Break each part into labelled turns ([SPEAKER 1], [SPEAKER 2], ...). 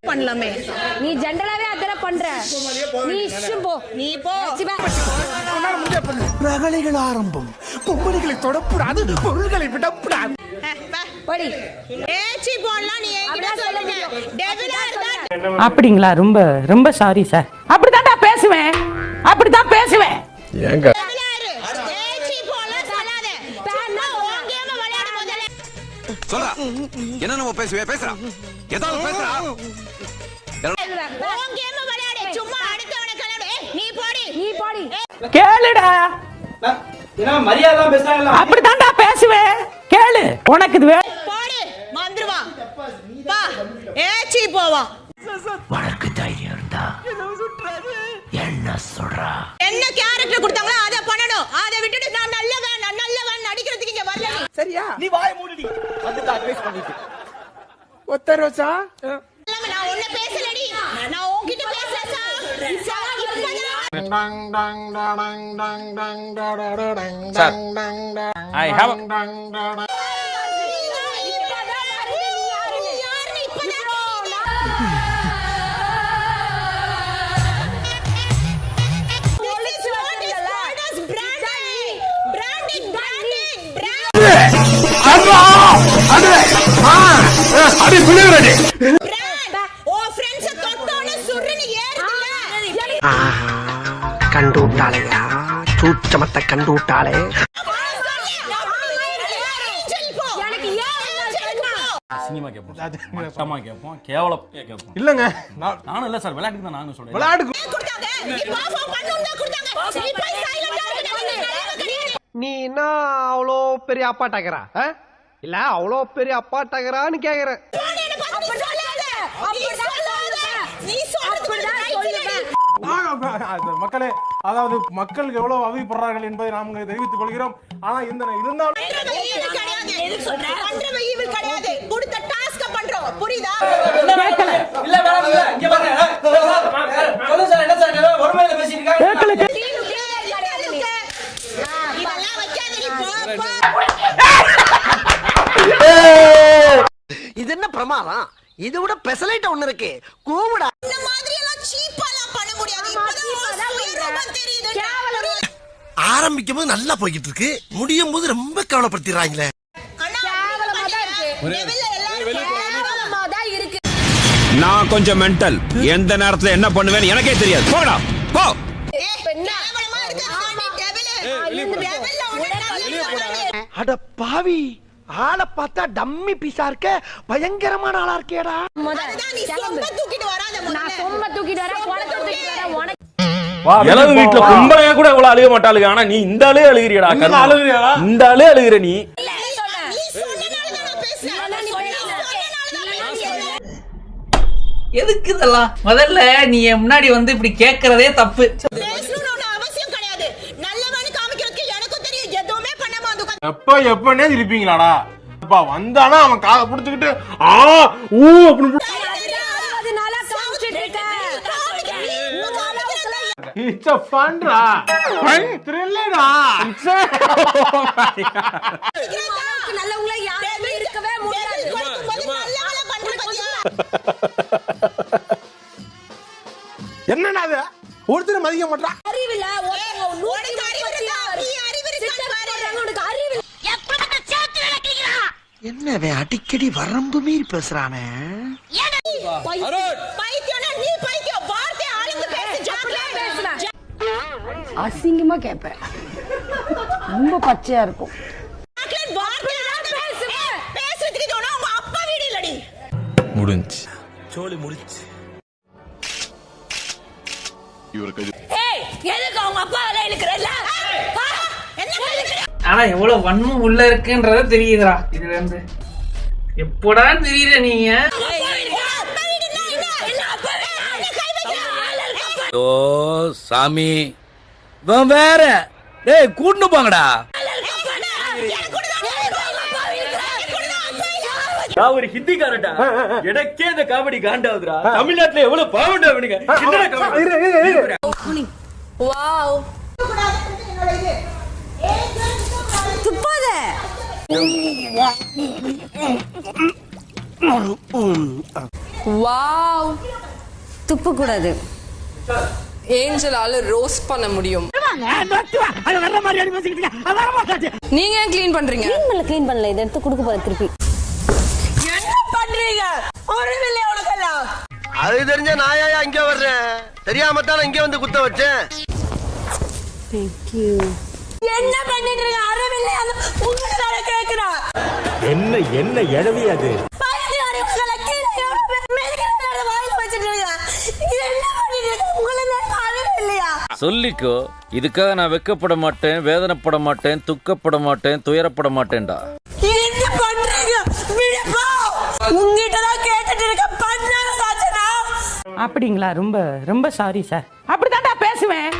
[SPEAKER 1] பண்ணலாமே. நீ ஜெனரலாவே அதர பண்ற. நீ போ. நீ போ.
[SPEAKER 2] ரகளைகள் ஆரம்பம். பொம்பளைகளை தொடக்கூடாது, பொருள்களை விடக்கூடாது.
[SPEAKER 1] போடி. ஏச்சி போடலாம் நீ என்கிட்ட சொல்லுங்க. டெவிலா இருந்தா.
[SPEAKER 3] அப்படிங்களா? ரொம்ப ரொம்ப சாரி சார். அப்படிதான்டா பேசுவேன். அப்படிதான் பேசுவேன்.
[SPEAKER 4] ஏங்க
[SPEAKER 1] ஏச்சி போடலாம் சொல்லாதே. பேனா ஓங்கேம விளையாடு முதல்ல.
[SPEAKER 5] சொல்றா. என்ன நம்ம பேசுறா. ஏதாவது பேசுறா.
[SPEAKER 1] ஓங்கேம விளையாடு. சும்மா அடுத்தவன கலடு. நீ போடி.
[SPEAKER 3] கேளுடா.
[SPEAKER 6] ஏன்னா மரியாதை பேசுறாங்களா?
[SPEAKER 3] அப்படிதான்டா பேசுவேன். கேளு. உனக்கு இது
[SPEAKER 1] போடு. வந்துருவா. பா. ஏச்சி போவா.
[SPEAKER 2] வழக்கு தைரியம் இருந்தா என்ன சொல்றா?
[SPEAKER 1] என்ன கேரக்டர் கொடுத்தாங்களோ அத பண்ணணும். அத விட்டுட்டு நான் நல்லவன் நடிக்கிறதுக்கு இங்க வரல.
[SPEAKER 2] சரியா? நீ வாயை மூடிடி. வந்து அட்வைஸ் பண்ணிட்டு. ஒத்த ரோசா
[SPEAKER 1] நான் ஒண்ணு பேசலடி. நான் உன்கிட்ட பேசல சார்.
[SPEAKER 4] I have
[SPEAKER 2] அடி புளியரடி. கண்டு விட்டாளையா? சூச்சமத்தை கண்டு விட்டாளே.
[SPEAKER 4] சினிமா கேட்போம், மட்டமா கேட்போம், கேவலப்பா கேட்போம்.
[SPEAKER 2] இல்லங்க
[SPEAKER 4] நானும் இல்ல சார், விளையாட்டுக்கு தான் நானும் சொல்றேன்.
[SPEAKER 2] விளையாடுக்கு நீ என்ன அவ்வளோ பெரிய அப்பாட்டாக்கிறா? இல்ல அவ்வளோ பெரிய அப்பாட்டாக்கிறான்னு கேக்குறேன். மக்களே, அதாவது மக்களுக்கு எவ்வளவு அவதிப்படுறார்கள் என்பதை நாம் தெரிவித்துக் கொள்கிறோம். ஆனா இந்த இருந்தாலும் இது என்ன பிரமாதம்? இது விட பெசலைட் ஒண்ணு இருக்கு. கூவுடா. இந்த மாதிரி எல்லாம் சீப்பாலாம் பண்ண முடியாது. இப்பதான் தெரியுது. ஆரம்பிக்கும் போது நல்லா போயிட்டு இருக்கு, முடியும் போது ரொம்ப கவலைப்படுத்திடுறாங்களே.
[SPEAKER 5] நான் கொஞ்சம் மென்டல். எந்த நேரத்துல என்ன பண்ணுவேன்னு எனக்கே தெரியாது. போடா போ.
[SPEAKER 2] அட பாவி, ஆளை பார்த்தா டம்மி பீஸா இருக்க, பயங்கரமான ஆளா இருக்கேடா.
[SPEAKER 4] இளவு வீட்டுல கும்பலையா கூட இவ்வளவு அழுக மாட்டாளுங்க. ஆனா நீ இந்த ஆளே அழுகிறியடா. இந்த ஆளே அழுகிற நீ.
[SPEAKER 6] எதுக்கு இதெல்லாம்? முதல்ல நீ முன்னாடி வந்து இப்படி கேக்குறதே தப்பு.
[SPEAKER 2] எப்பனே இருப்பீங்களாடா? வந்தானா அவன் காதை புடிச்சுக்கிட்டு It's a fun ra. Fun thriller ra.
[SPEAKER 1] நல்லவங்கள யாருமே இருக்கவே முடியாது. நல்லவள பண்ற பாத்தியா?
[SPEAKER 2] என்னடா அது? ஒருத்தர் மதிக்க மாட்டறா.
[SPEAKER 1] அறிவில்ல உனக்கு அறிவு இருக்கா? நீ அறிவு இருக்கா பாரு. உனக்கு அறிவு எப்பறத சேத்து நடக்கீங்களா?
[SPEAKER 2] என்னவே அடிக்கடி வரம்பு மீறி பேசுறானே.
[SPEAKER 1] பைத்தியனா நீ பைத்தியம். வார்த்தை ஆளுங்க பேசு. ஜாக்கிரதையா பேசுடா.
[SPEAKER 3] அசிங்கமா கேட்பேன். ரொம்ப பச்சையா இருக்கும்.
[SPEAKER 1] பேசுறதுக்கு தோணா உங்க அப்பா வீடு இல்லடி.
[SPEAKER 5] முடிஞ்சு.
[SPEAKER 4] சோலி முடிச்சு.
[SPEAKER 1] ஏய், எதுக்கு அவங்க அப்பா வேலை இழுக்கறல்ல? என்ன இழுக்கற?
[SPEAKER 6] ஆனா எவ்வளவு வன்மம் உள்ள இருக்குன்றத தெரியுதுடா இதுல இருந்து. எப்படா தெரியல நீங்க?
[SPEAKER 5] ஓ சாமி, வேற டேய் கூட்டு போங்கடா.
[SPEAKER 4] நான் ஒரு ஹிந்திக்காரன்டா, எனக்கே இந்த காமெடி காண்டாவுதுடா. தமிழ்நாட்டுல எவ்வளவு பாவண்டா அவனுங்க. என்னடா காமெடி?
[SPEAKER 1] வாவ் துப்பாத
[SPEAKER 7] வாவ்
[SPEAKER 1] துப்ப கூடாது.
[SPEAKER 7] ஏஞ்சலால ரோஸ்ட் பண்ண முடியும். நீங்க ஏன் க்ளீன் பண்றீங்க?
[SPEAKER 1] க்ளீன் பண்ணல இதை எடுத்து கொடுக்க போற திருப்பி.
[SPEAKER 7] என்ன பண்றீங்க? ஒரு மில்லே உனக்கெல்லாம்.
[SPEAKER 2] அது தெரிஞ்ச நாயா இங்க வர்றேன், தெரியாம தான் இங்க வந்து குத்த வச்சேன்.
[SPEAKER 1] Thank you.
[SPEAKER 7] என்ன பண்ணிட்டு இருக்கீங்க? அரவில்லை உங்களை வேற கேக்குறா.
[SPEAKER 8] என்ன எழவி அது?
[SPEAKER 7] பாயதியாரி உங்களை கீழே மெதிக்கிறத வாயில வச்சிட்டு இருக்கீங்க. என்ன பண்ணிட்டு இருக்கீங்க? உங்களை அரவில்லையா?
[SPEAKER 9] சொல்லிக்கோ, இதுக்காக நான் வெக்கப்பட மாட்டேன், வேதனைப்பட மாட்டேன், துக்கப்பட மாட்டேன், துயரப்பட மாட்டேன்டா.
[SPEAKER 7] என்ன பண்றீங்க? விடுப்பா. உங்கிட்ட தான் கேட்டுட்டு இருக்க. பண்ணாத சாச்சனா.
[SPEAKER 3] அப்படிங்களா? ரொம்ப ரொம்ப சாரி சார். அப்படித்தான்டா பேசுவேன்,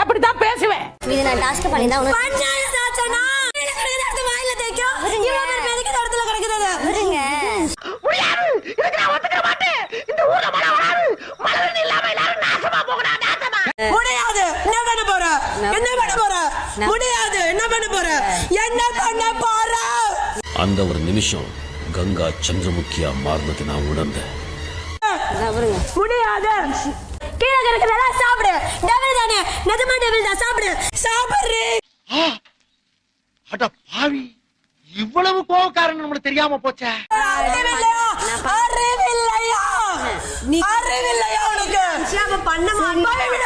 [SPEAKER 3] அப்படித்தான் பேசுவேன்.
[SPEAKER 1] இது நான் டாஸ்க் பண்ணி தான் உனக்கு
[SPEAKER 7] பண்ணாத சாச்சனா. எடுத்து வாயில தேய்க்கோ. இவன் பேர் மெதிக்கிற இடத்துல கிடக்குது.
[SPEAKER 1] விடுங்க.
[SPEAKER 2] முடியாது, இதுக்கு நான் ஒத்துக்க மாட்டேன். இந்த ஊர்ல மழை வராது, மழை தண்ணி இல்லாம எல்லாரும் நாசமா போகணும், நாசமா.
[SPEAKER 7] முடியாது. என்ன பண்ண போற? என்ன பண்ண போற? முடியாது. என்ன பண்ண போற? என்ன பண்ண போற?
[SPEAKER 5] அந்த ஒரு நிமிஷம் கங்கா சந்திரமுகியா மாறினது நான் உணர்ந்தேன்.
[SPEAKER 7] முடியாது. கீழே கிடக்குறதா சாப்பிடு. டெவில் தானே, நிஜமா டெவில் தான். சாப்பிடு, சாப்பிடு.
[SPEAKER 2] அட பாவி, இவ்வளவு கோவக்காரன் நம்மளுக்கு தெரியாம போச்சே.
[SPEAKER 7] அறிவில்லையா? அறிவில்லையா? அறிவில்லையா உனக்கு? பண்ண மாட்டேன்.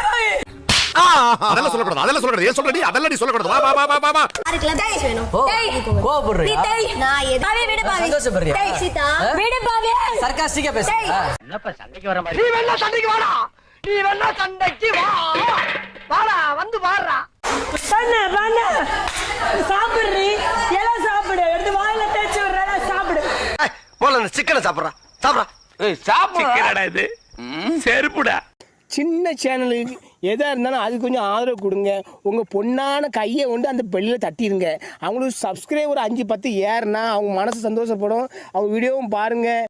[SPEAKER 5] அதெல்லாம் சொல்லக்கூடாது, அதெல்லாம் சொல்லக்கூடாது. ஏன் சொல்றடி? அதெல்லாம் நீ சொல்லக்கூடாது. வா வா வா வா வா.
[SPEAKER 1] யாருக்குலாம் தேய்ஸ் வேணும்?
[SPEAKER 6] கோபப்படுறியா?
[SPEAKER 1] நீ தேய். நான் எது பாவி விடு பாவி.
[SPEAKER 6] சந்தோஷப்படுறியா?
[SPEAKER 1] தேய் சீதா. விடு பாவி.
[SPEAKER 6] சர்க்காஸ்டிக்கா பேசு.
[SPEAKER 2] என்னப்பா சண்டைக்கு வர மாதிரி? நீ வேணா சண்டைக்கு வாடா, நீ வேணா சண்டைக்கு வா. வாடா, வந்து பாடுறா.
[SPEAKER 7] பண்ண சாப்பிடுறீ. எல்லாம் சாப்பிடு. எடுத்து வாயில தேய்ச்சி விடுறா. சாப்பிடு.
[SPEAKER 2] போல அந்த சிக்கனை சாப்பிடுறா, சாப்பிடுறா.
[SPEAKER 5] சிக்கனடா இது, செருப்புடா.
[SPEAKER 8] சின்ன சேனலுக்கு எதா இருந்தாலும் அது கொஞ்சம் ஆதரவு கொடுங்க. உங்கள் பொண்ணான கையை கொண்டு அந்த பெல்லில் தட்டிடுங்க. அவங்களுக்கு சப்ஸ்கிரைபர் 5-10 ஏறுனா அவங்க மனசு சந்தோஷப்படும். அவங்க வீடியோவும் பாருங்கள்.